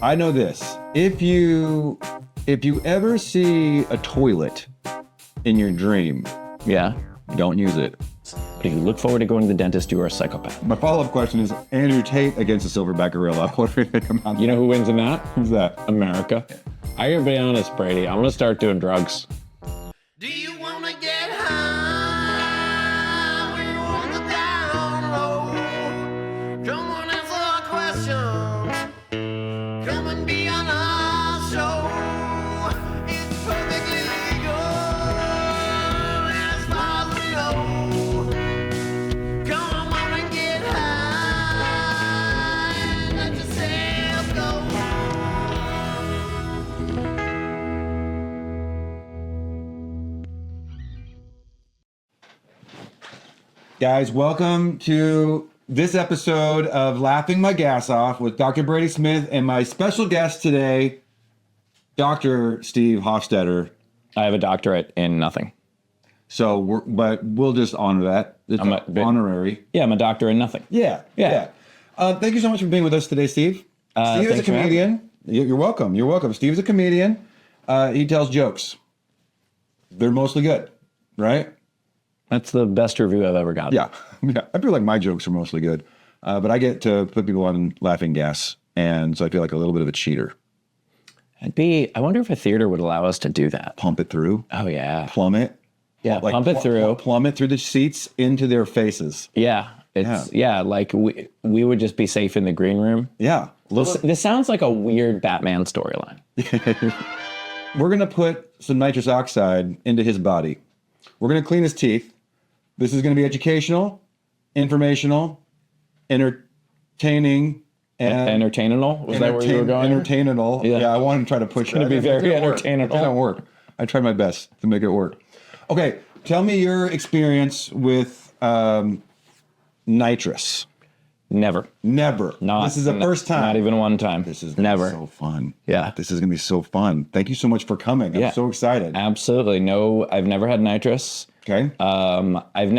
I know this. If you ever see a toilet in your dream, Yeah. don't use it. But if you look forward to going to the dentist, you are a psychopath. My follow-up question is Andrew Tate against the silverback gorilla. What do you think about You know who wins in that? Who's that? America. I gotta be honest, Brady. I'm gonna start doing drugs. Do you wanna get high when you're on the down low? Come on, answer our questions. Come and be on our show. It's perfectly legal as far as we know. Come on and get high and let yourself go. Guys, welcome to this episode of Laughing My Gas Off with Dr. Brady Smith and my special guest today, Dr. Steve Hofstetter. I have a doctorate in nothing. But we'll just honor that. It's honorary. Yeah, I'm a doctor in nothing. Yeah. Thank you so much for being with us today, Steve. Steve is a thanks for having comedian. You're welcome. You're welcome. Steve's a comedian. He tells jokes. They're mostly good, right? That's the best review I've ever gotten. Yeah. I feel like my jokes are mostly good, but I get to put people on laughing gas, and so I feel like a little bit of a cheater. I wonder if a theater would allow us to do that. Pump it through. Oh, yeah. Plummet. Yeah, pump it through. Plummet through the seats into their faces. Yeah. Like we would just be safe in the green room. Yeah. This sounds like a weird Batman storyline. We're going to put some nitrous oxide into his body. We're going to clean his teeth. This is going to be educational, informational, entertaining, and Entertainable? Was that where you were going? Entertainable. Yeah, I wanted to try to push it. It's going to be very entertainable. It didn't work. I tried my best to make it work. Okay, tell me your experience with nitrous. Never. This is the first time. Not even one time. This is gonna never. be so fun. Yeah. This is going to be so fun. Thank you so much for coming. I'm so excited. Absolutely. No, I've never had nitrous. Okay. I've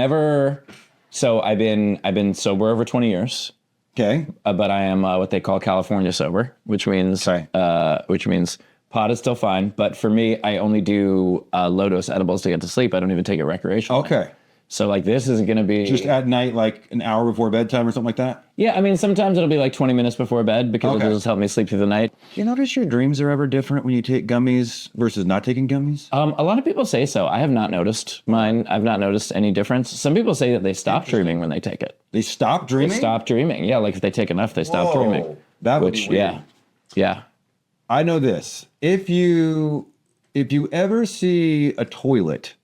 been sober over 20 years. Okay. But I am what they call California sober, which means pot is still fine. But for me, I only do low dose edibles to get to sleep. I don't even take it recreationally. Okay. So like this is going to be just at night, like an hour before bedtime or something like that? Yeah, I mean, sometimes it'll be like 20 minutes before bed because Okay. it'll just help me sleep through the night. Do you notice your dreams are ever different when you take gummies versus not taking gummies? A lot of people say so. I have not noticed mine. I've not noticed any difference. Some people say that they stop dreaming when they take it. They stop dreaming? They stop dreaming. Yeah, like if they take enough, they stop dreaming. That would be weird. Yeah. I know this. If you ever see a toilet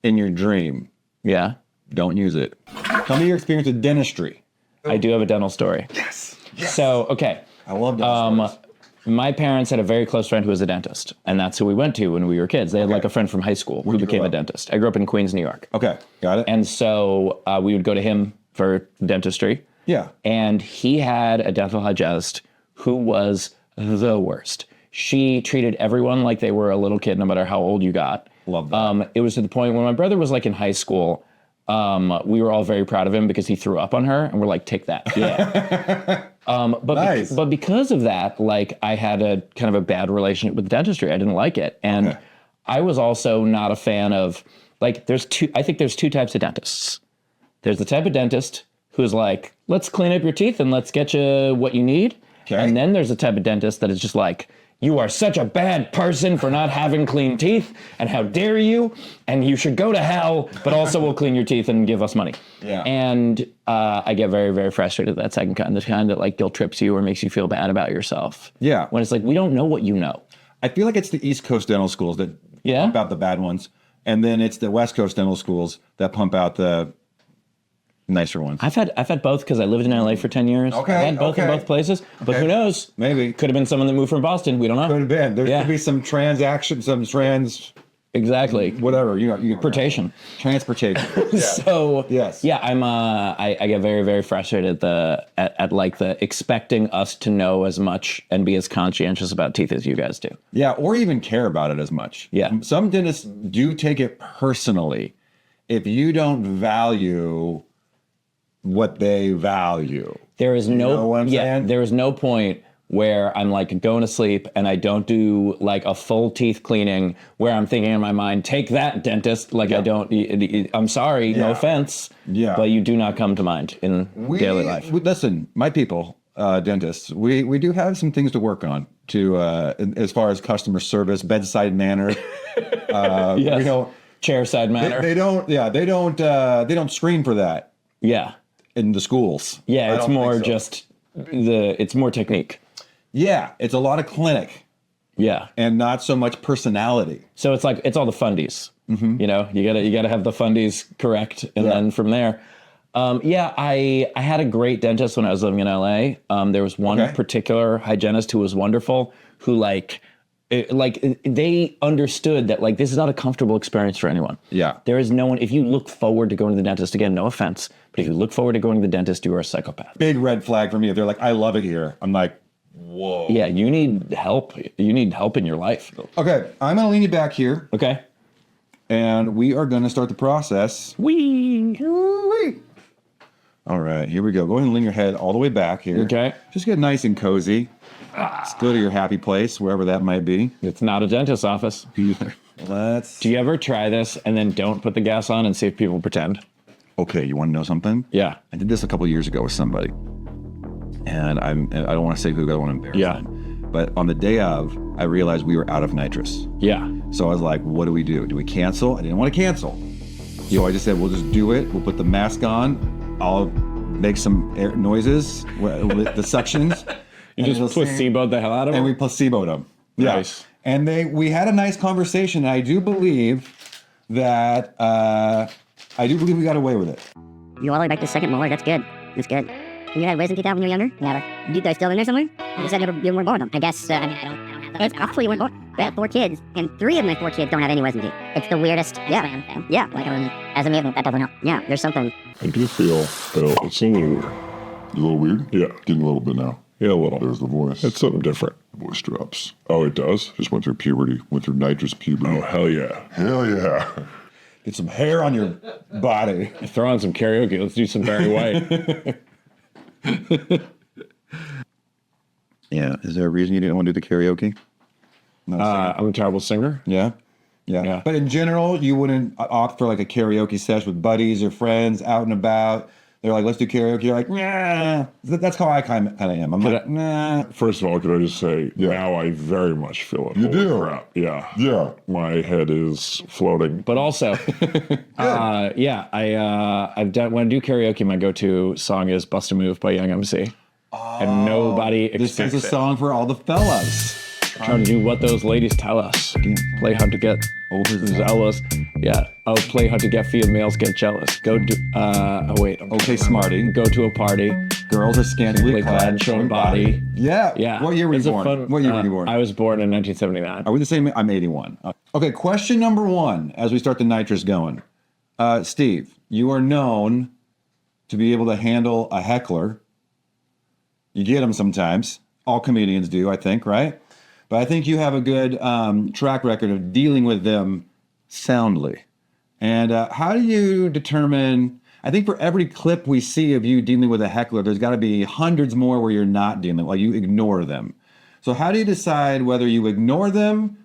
in your dream, Yeah. don't use it. Tell me your experience with dentistry. I do have a dental story. Yes. So, okay. I love dental stories. My parents had a very close friend who was a dentist, and that's who we went to when we were kids. They had like a friend from high school who became a dentist. I grew up in Queens, New York. Okay, got it. And so we would go to him for dentistry. Yeah. And he had a dental hygienist who was the worst. She treated everyone like they were a little kid, no matter how old you got. Love that. It was to the point when my brother was like in high school, we were all very proud of him because he threw up on her, and we're like, take that. Yeah. Nice. But because of that, like I had a kind of a bad relationship with dentistry. I didn't like it. And I was also not a fan of like, I think there's two types of dentists. There's the type of dentist who's like, let's clean up your teeth and let's get you what you need. Okay. And then there's the type of dentist that is just like, you are such a bad person for not having clean teeth, and how dare you, and you should go to hell, but also we'll clean your teeth and give us money. Yeah. And I get very, very frustrated with that second kind, the kind that like guilt trips you or makes you feel bad about yourself. Yeah. When it's like, we don't know what you know. I feel like it's the East Coast dental schools that Yeah? pump out the bad ones, and then it's the West Coast dental schools that pump out the nicer ones. I've had both because I lived in LA for 10 years. Okay, I had both in both places, but who knows? Maybe. Could have been someone that moved from Boston. We don't know. Could have been. There Yeah. could be some Exactly. whatever. You Transportation. Transportation. So Yes. yeah, I get very, very frustrated at like the expecting us to know as much and be as conscientious about teeth as you guys do. Yeah, or even care about it as much. Yeah. Some dentists do take it personally if you don't value what they value. There is You know what I'm saying? there is no point where I'm like going to sleep and I don't do like a full teeth cleaning where I'm thinking in my mind, take that, dentist. Like I don't, I'm sorry, no offense. Yeah. But you do not come to mind in daily life. Listen, my people, dentists, we do have some things to work on to as far as customer service, bedside manner. Yes. We don't Chairside manner. they don't screen for that Yeah. in the schools. Yeah, I it's don't more think so. just it's more technique. Yeah, it's a lot of clinic Yeah. and not so much personality. So it's like it's all the fundies. You know, you gotta have the fundies correct, and then from there. I had a great dentist when I was living in LA. There was one particular hygienist who was wonderful, who they understood that like this is not a comfortable experience for anyone. Yeah. There is no one, if you look forward to going to the dentist, again, no offense, but if you look forward to going to the dentist, you are a psychopath. Big red flag for me. If they're like, I love it here, I'm like, whoa. Yeah, you need help. You need help in your life. Okay, I'm gonna lean you back here, Okay. and we are gonna start the process. Wee. All right, here we go. Go ahead and lean your head all the way back here. Okay. Just get nice and cozy. Let's go to your happy place, wherever that might be. It's not a dentist's office. Let's. Do you ever try this and then don't put the gas on and see if people pretend? Okay, you want to know something? Yeah. I did this a couple years ago with somebody, and I don't want to say who. I don't want to embarrass Yeah. them. But on the day of, I realized we were out of nitrous. Yeah. So I was like, what do we do? Do we cancel? I didn't want to cancel. So I just said, we'll just do it. We'll put the mask on. I'll make some air noises with the suctions. You just placeboed the hell out of And them? we placeboed them. Nice. Yeah. And we had a nice conversation. And I do believe that, we got away with it. You all the way back to second molar. That's good. That's good. You had wisdom teeth out when you were younger? Never. You guys still in there somewhere? You said you weren't born with them. I guess, I don't have them. It's possible you weren't born. I have 4 kids, and 3 of my 4 kids don't have any wisdom teeth. It's the weirdest. Yeah. Yeah. Like, as a mutant, that doesn't help. Yeah, there's something. I do feel it's a little weird. A little weird? Yeah. Getting a little bit now. Yeah, a little. There's the voice. It's something different. Voice drops. Oh, it does? Just went through puberty. Went through nitrous puberty. Oh, hell yeah. Hell yeah. Get some hair on your body. Throw on some karaoke. Let's do some Barry White. Yeah. Is there a reason you didn't want to do the karaoke? I'm a terrible singer. Yeah. Yeah. But in general, you wouldn't opt for like a karaoke session with buddies or friends out and about. They're like, let's do karaoke. You're like, nah. That's how I kind of am. I'm like, nah. First of all, could I just say, now I very much feel it. You Holy do? Crap. Yeah. Yeah. My head is floating. But also, I've done, when I do karaoke, my go-to song is Bust a Move by Young MC. And nobody This expects is a it. song for all the fellas. Trying to do what those ladies tell us. Play hard to get overzealous. Yeah. Oh, play hard to get females get jealous. Go do. Okay, smarty. Go to a party. Girls are scantily Play clad, showing body. Yeah. Yeah. What year were you It's a born? fun- What year were you born? I was born in 1979. Are we the same? I'm 81. Okay, question number 1 as we start the nitrous going. Steve, you are known to be able to handle a heckler. You get them sometimes. All comedians do, I think, right? But I think you have a good track record of dealing with them soundly. And how do you determine? I think for every clip we see of you dealing with a heckler, there's got to be hundreds more where you're not dealing, like you ignore them. So how do you decide whether you ignore them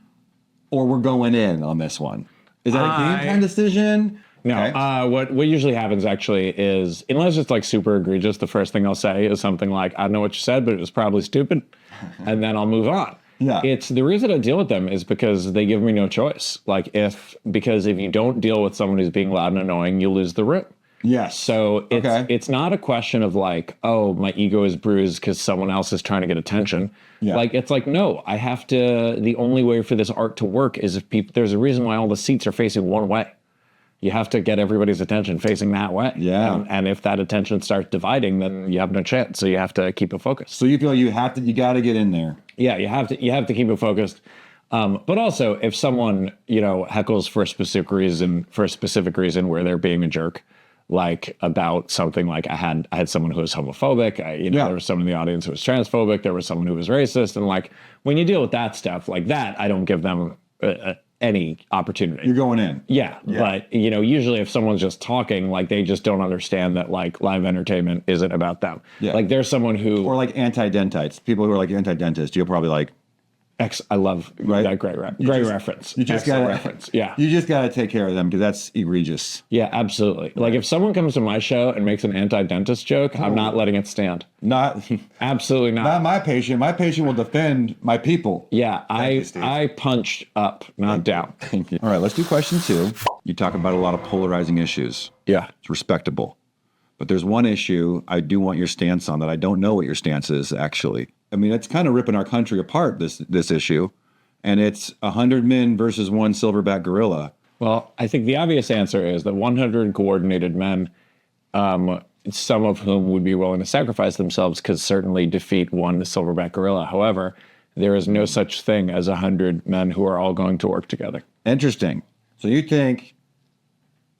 or we're going in on this one? Is that a game time decision? No, Okay. what usually happens actually is, unless it's like super egregious, the first thing I'll say is something like, I don't know what you said, but it was probably stupid. And then I'll move on. Yeah. It's the reason I deal with them is because they give me no choice. Because if you don't deal with someone who's being loud and annoying, you lose the room. Yes. So it's not a question of like, oh, my ego is bruised because someone else is trying to get attention. Yeah. Like, it's like, no, I have to, the only way for this art to work is if people, there's a reason why all the seats are facing one way. You have to get everybody's attention facing that way. Yeah. And if that attention starts dividing, then you have no chance. So you have to keep it focused. So you feel you got to get in there. Yeah, you have to keep it focused. But also, if someone heckles for a specific reason where they're being a jerk, like about something like I had someone who was homophobic. There was someone in the audience who was transphobic. There was someone who was racist, and like when you deal with that stuff like that, I don't give them any opportunity. You're going in. Yeah, but usually if someone's just talking, like they just don't understand that like live entertainment isn't about them. Yeah. Like there's someone who Or like anti-dentites, people who are like anti-dentists. You'll probably like. I love that great reference. You just Excellent got reference. Yeah. You just got to take care of them because that's egregious. Yeah, absolutely. Like if someone comes to my show and makes an anti-dentist joke, I'm not letting it stand. Not Absolutely not. not my patient. My patient will defend my people. Yeah, I punched up, not down. All right, let's do question 2. You talk about a lot of polarizing issues. Yeah. It's respectable. But there's one issue I do want your stance on that I don't know what your stance is, actually. I mean, it's kind of ripping our country apart, this issue. And it's 100 men versus one silverback gorilla. Well, I think the obvious answer is that 100 coordinated men, some of whom would be willing to sacrifice themselves, could certainly defeat one silverback gorilla. However, there is no such thing as 100 men who are all going to work together. Interesting. So you think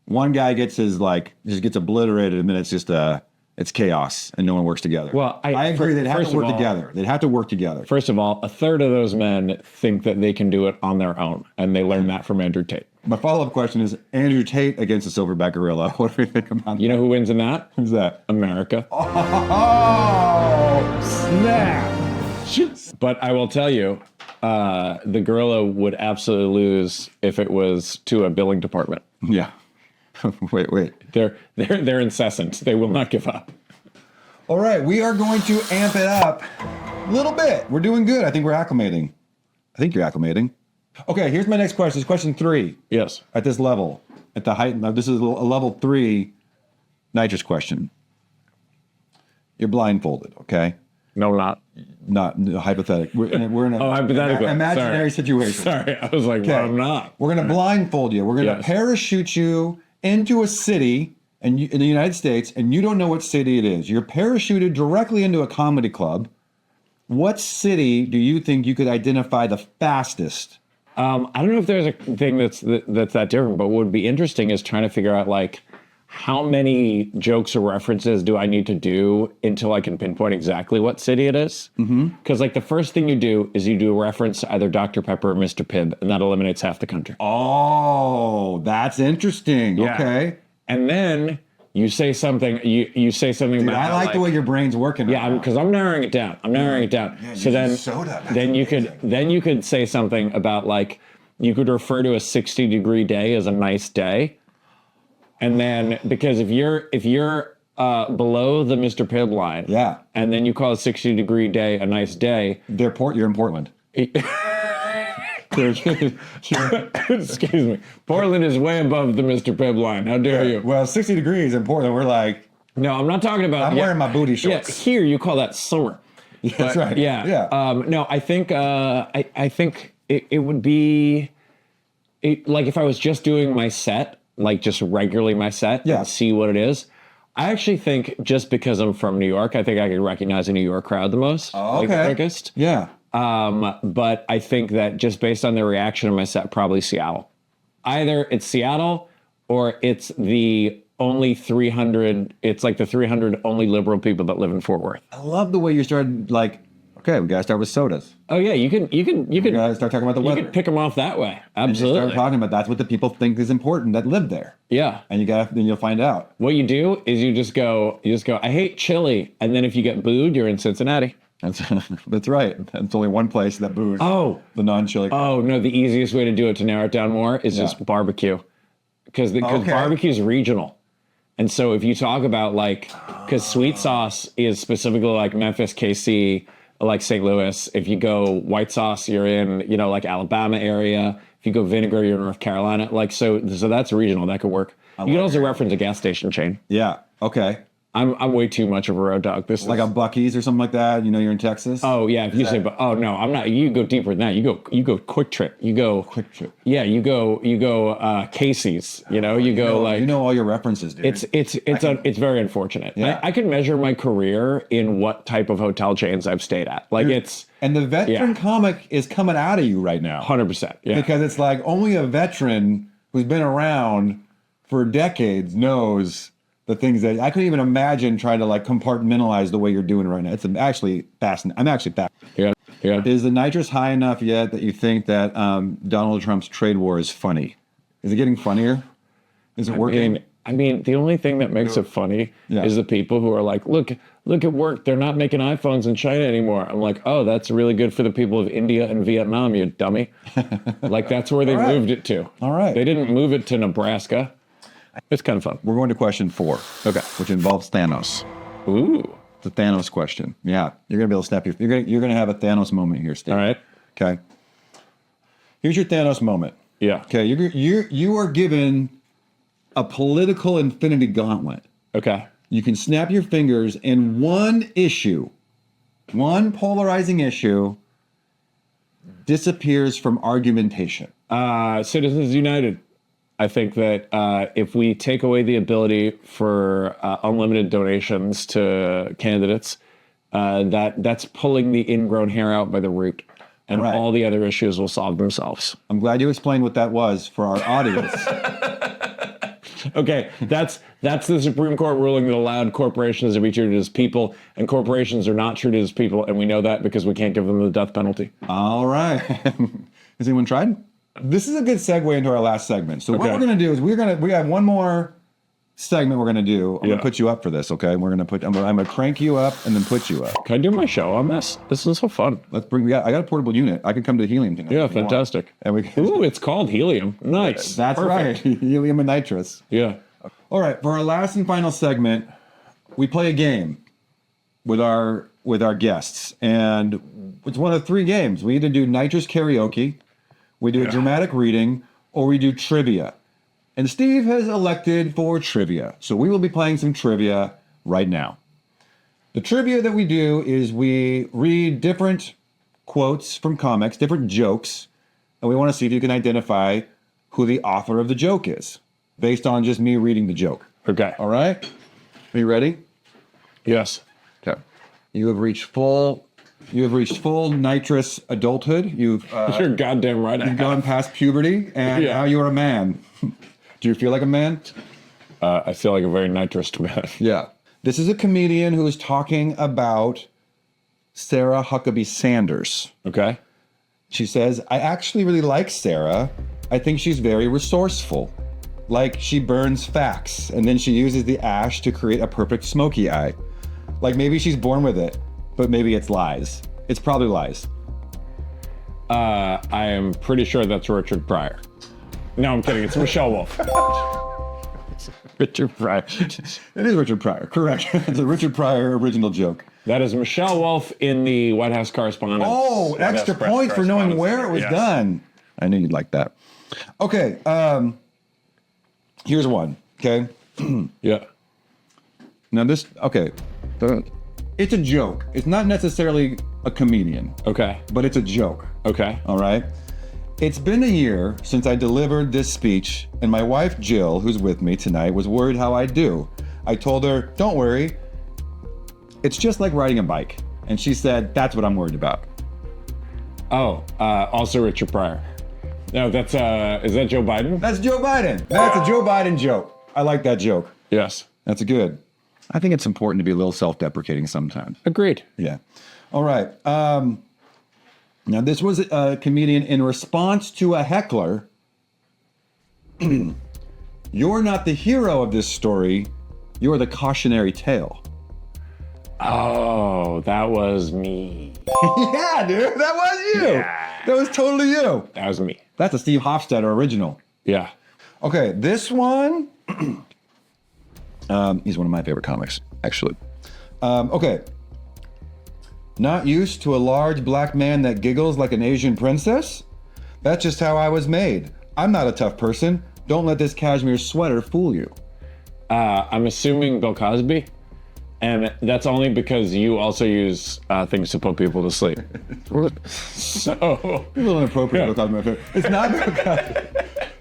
one guy gets his, just gets obliterated and then it's just it's chaos and no one works together. Well, I agree. They'd have first to of work all- together. They'd have to work together. First of all, a third of those men think that they can do it on their own, and they learned that from Andrew Tate. My follow-up question is Andrew Tate against the silverback gorilla. What do we think about You know who wins in that? Who's that? America. Oh, snap. But I will tell you, the gorilla would absolutely lose if it was to a billing department. Yeah. Wait. They're incessant. They will not give up. All right, we are going to amp it up a little bit. We're doing good. I think we're acclimating. I think you're acclimating. Okay, here's my next question. It's question 3. Yes. At this level, at the height, this is a level 3 nitrous question. You're blindfolded, okay? No, not. Not hypothetical. We're in a hypothetical. imaginary Sorry. situation. Sorry, I was like, well, I'm not. We're going to blindfold you. We're going to Yes. parachute you into a city in the United States, and you don't know what city it is. You're parachuted directly into a comedy club. What city do you think you could identify the fastest? I don't know if there's a thing that's that different, but what would be interesting is trying to figure out like how many jokes or references do I need to do until I can pinpoint exactly what city it is? Because like the first thing you do is you do a reference to either Dr. Pepper or Mr. Pibb, and that eliminates half the country. Oh, that's interesting. Yeah. Okay. And then you say something. You say something Dude, about I how, like the way your brain's working. Yeah, because I'm narrowing it down. So then, soda. That's then you amazing. could say something about like you could refer to a 60-degree day as a nice day, and then because if you're below the Mr. Pibb line, Yeah. and then you call a 60-degree day a nice day. You're in Portland. Excuse me, Portland is way above the Mr. Pibb line. How dare you? Well, 60 degrees in Portland. We're like, No, I'm not talking about. I'm wearing my booty shorts. Yeah, here you call that summer. Yeah, that's right. Yeah. Yeah. No, I think I think it would be like if I was just doing my set, like just regularly my set, Yeah. and see what it is. I actually think just because I'm from New York, I think I could recognize a New York crowd the most. Oh, like, the okay. quickest. Yeah. But I think that just based on the reaction of my set, probably Seattle. Either it's Seattle or it's the only 300. It's like the 300 only liberal people that live in Fort Worth. I love the way you started. Like, okay, we gotta start with sodas. Oh yeah, you can We gotta start talking about the you weather. can pick them off that way. And just Absolutely. start talking about that's what the people think is important that live there, Yeah. and then you'll find out. What you do is you just go. I hate chili, and then if you get booed, you're in Cincinnati. That's right. That's only one place that boos. Oh. The non-chili. Oh no, the easiest way to do it to narrow it down more is just barbecue, because Okay. barbecue is regional, and so if you talk about like, because sweet sauce is specifically like Memphis, KC, like St. Louis. If you go white sauce, you're in like Alabama area. If you go vinegar, you're in North Carolina. Like so that's regional. That could work. You can also reference a gas station chain. Yeah. Okay. I'm way too much of a road dog. This Like is, a Buc-ee's or something like that. You're in Texas. Oh yeah, if you say, but oh no, I'm not. You go deeper than that. You go Quick Trip. You go Quick Trip. Yeah, you go Casey's. You go like you know all your references, dude. it's very unfortunate. Yeah. I could measure my career in what type of hotel chains I've stayed at. Like it's and the veteran Yeah. comic is coming out of you right now. 100%. Yeah. Because it's like only a veteran who's been around for decades knows the things that I couldn't even imagine trying to like compartmentalize the way you're doing right now. It's actually fascinating. I'm actually fascinated. Yeah. Yeah. Is the nitrous high enough yet that you think that Donald Trump's trade war is funny? Is it getting funnier? Is it working? I mean, the only thing that makes it funny Yeah. is the people who are like, look at work. They're not making iPhones in China anymore. I'm like, oh, that's really good for the people of India and Vietnam, you dummy. Like, that's where they moved it to. All right. They didn't move it to Nebraska. It's kind of fun. We're going to question 4. Okay. Which involves Thanos. Ooh. The Thanos question. Yeah. You're going to be able to snap you're going to have a Thanos moment here, Steve. All right. Okay. Here's your Thanos moment. Yeah. Okay. You are given a political infinity gauntlet. Okay. You can snap your fingers and one polarizing issue disappears from argumentation. Citizens United. I think that if we take away the ability for unlimited donations to candidates, that's pulling the ingrown hair out by the root, and Right. all the other issues will solve themselves. I'm glad you explained what that was for our audience. Okay, that's the Supreme Court ruling that allowed corporations to be treated as people, and corporations are not treated as people, and we know that because we can't give them the death penalty. All right. Has anyone tried? This is a good segue into our last segment. So what Okay. we're going to do is we have one more segment we're going to do. I'm going Yeah. to put you up for this, okay? I'm going to crank you up and then put you up. Can I do my show on this? This is so fun. I got a portable unit. I can come to helium tonight. Yeah, if you want. fantastic. And we can, Ooh, it's called helium. Nice. that's Perfect. right. Helium and nitrous. Yeah. All right, for our last and final segment, we play a game with our guests, and it's one of 3 games. We either do nitrous karaoke, we do a dramatic reading, or we do trivia. And Steve has elected for trivia, so we will be playing some trivia right now. The trivia that we do is we read different quotes from comics, different jokes, and we want to see if you can identify who the author of the joke is, based on just me reading the joke. Okay. All right? Are you ready? Yes. Okay. You have reached full nitrous adulthood. You've You're goddamn right. I have. gone past puberty, and Yeah. now you're a man. Do you feel like a man? I feel like a very nitrous man. Yeah. This is a comedian who is talking about Sarah Huckabee Sanders. Okay. She says, I actually really like Sarah. I think she's very resourceful. Like she burns facts and then she uses the ash to create a perfect smoky eye. Like maybe she's born with it, but maybe it's lies. It's probably lies. I am pretty sure that's Richard Pryor. No, I'm kidding. It's Michelle Wolf. Richard Pryor. It is Richard Pryor, correct. It's a Richard Pryor original joke. That is Michelle Wolf in the White House Correspondence. Oh, White House extra Press point for knowing Correspondence where it Center. was Yes. done. I knew you'd like that. Okay, here's one, okay? Yeah. Now this, okay, it's a joke. It's not necessarily a comedian, Okay. but it's a joke, Okay. all right? It's been a year since I delivered this speech, and my wife Jill, who's with me tonight, was worried how I'd do. I told her, don't worry, it's just like riding a bike. And she said, that's what I'm worried about. Oh, also Richard Pryor. No, that's is that Joe Biden? That's Joe Biden. That's a Joe Biden joke. I like that joke. Yes. That's a good. I think it's important to be a little self-deprecating sometimes. Agreed. Yeah. All right. Now, this was a comedian in response to a heckler. You're not the hero of this story. You're the cautionary tale. Oh, that was me. Yeah, dude. That was you. Yeah. That was totally you. That was me. That's a Steve Hofstetter original. Yeah. Okay, this one. He's one of my favorite comics, actually. Okay. Not used to a large black man that giggles like an Asian princess? That's just how I was made. I'm not a tough person. Don't let this cashmere sweater fool you. I'm assuming Bill Cosby. And that's only because you also use things to put people to sleep. So, A little inappropriate. Yeah. Bill Cosby. It's not Bill Cosby.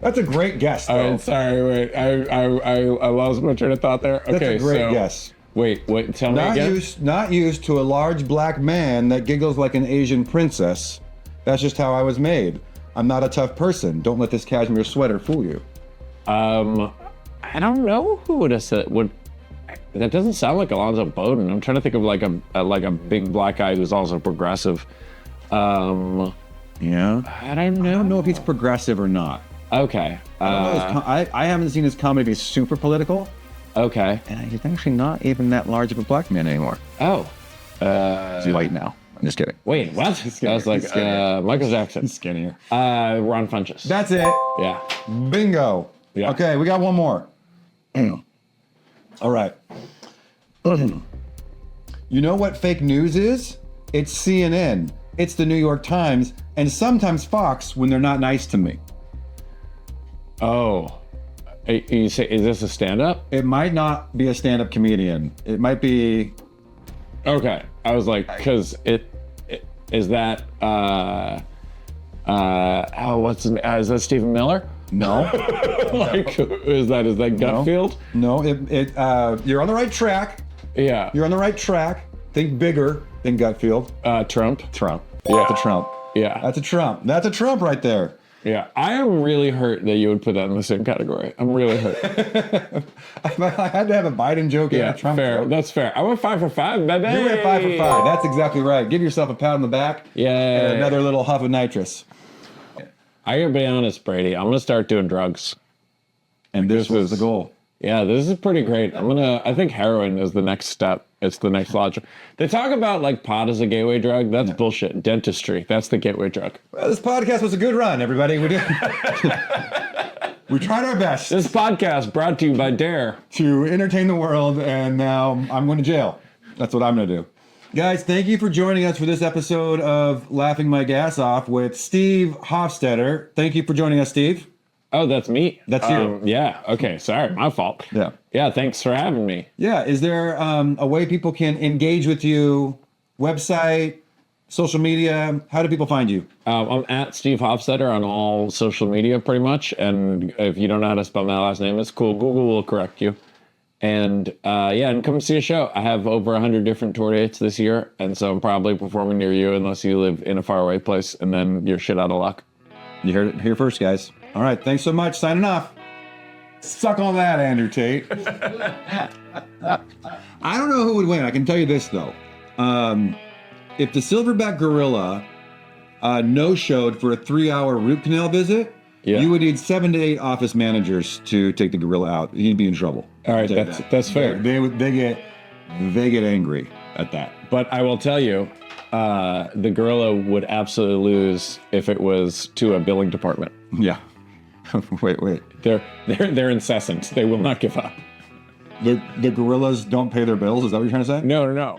That's a great guess, though. sorry, wait. I lost my train of thought there. That's Okay, a great so, guess. Wait, tell me again. Not used to a large black man that giggles like an Asian princess. That's just how I was made. I'm not a tough person. Don't let this cashmere sweater fool you. I don't know who would have said would. That doesn't sound like Alonzo Bowden. I'm trying to think of like a big black guy who's also progressive. Yeah. I don't know. I don't know if he's progressive or not. Okay. I haven't seen his comedy be super political, Okay. and he's actually not even that large of a black man anymore. Oh. He's white now. I'm just kidding. Wait, what? I was like, Michael Jackson. Skinnier. Ron Funches. That's it. Yeah. Bingo. Yeah. Okay, we got one more. All right. You know what fake news is? It's CNN. It's the New York Times, and sometimes Fox when they're not nice to me. Oh. You say, is this a stand-up? It might not be a stand-up comedian. It might be. Okay. I was like, because it is that, what's his name? Is that Stephen Miller? No. Like, is that Gutfield? No. You're on the right track. Yeah. You're on the right track. Think bigger than Gutfield. Trump. Trump. Yeah. That's a Trump. Yeah. That's a Trump. That's a Trump right there. Yeah. I am really hurt that you would put that in the same category. I'm really hurt. I had to have a Biden joke and Yeah, a Trump fair. joke. That's fair. I went 5 for 5, baby. You went 5 for 5. That's exactly right. Give yourself a pat on the back. Yeah. And another little huff of nitrous. I gotta be honest, Brady. I'm gonna start doing drugs. And this was the goal. Yeah, this is pretty great. I think heroin is the next step. It's the next logic. They talk about like pot as a gateway drug. That's bullshit. Dentistry. That's the gateway drug. Well, this podcast was a good run, everybody. We did. We tried our best This podcast brought to you by Dare. to entertain the world, and now I'm going to jail. That's what I'm going to do. Guys, thank you for joining us for this episode of Laughing My Gas Off with Steve Hofstetter. Thank you for joining us, Steve. Oh, that's me. That's you. Yeah. Okay. Sorry. My fault. Yeah. Yeah. Thanks for having me. Yeah. Is there a way people can engage with you? Website, social media? How do people find you? I'm at Steve Hofstetter on all social media pretty much. And if you don't know how to spell my last name, it's cool. Google will correct you. And and come see a show. I have over 100 different tour dates this year. And so I'm probably performing near you unless you live in a faraway place, and then you're shit out of luck. You heard it here first, guys. All right. Thanks so much. Signing off. Suck on that, Andrew Tate. I don't know who would win. I can tell you this, though. If the silverback gorilla no-showed for a 3-hour root canal visit, you would need 7 to 8 office managers to take the gorilla out. You'd be in trouble. All right, that's fair. They get angry at that. But I will tell you, the gorilla would absolutely lose if it was to a billing department. Yeah. Wait. They're incessant. They will not give up. The gorillas don't pay their bills. Is that what you're trying to say? No.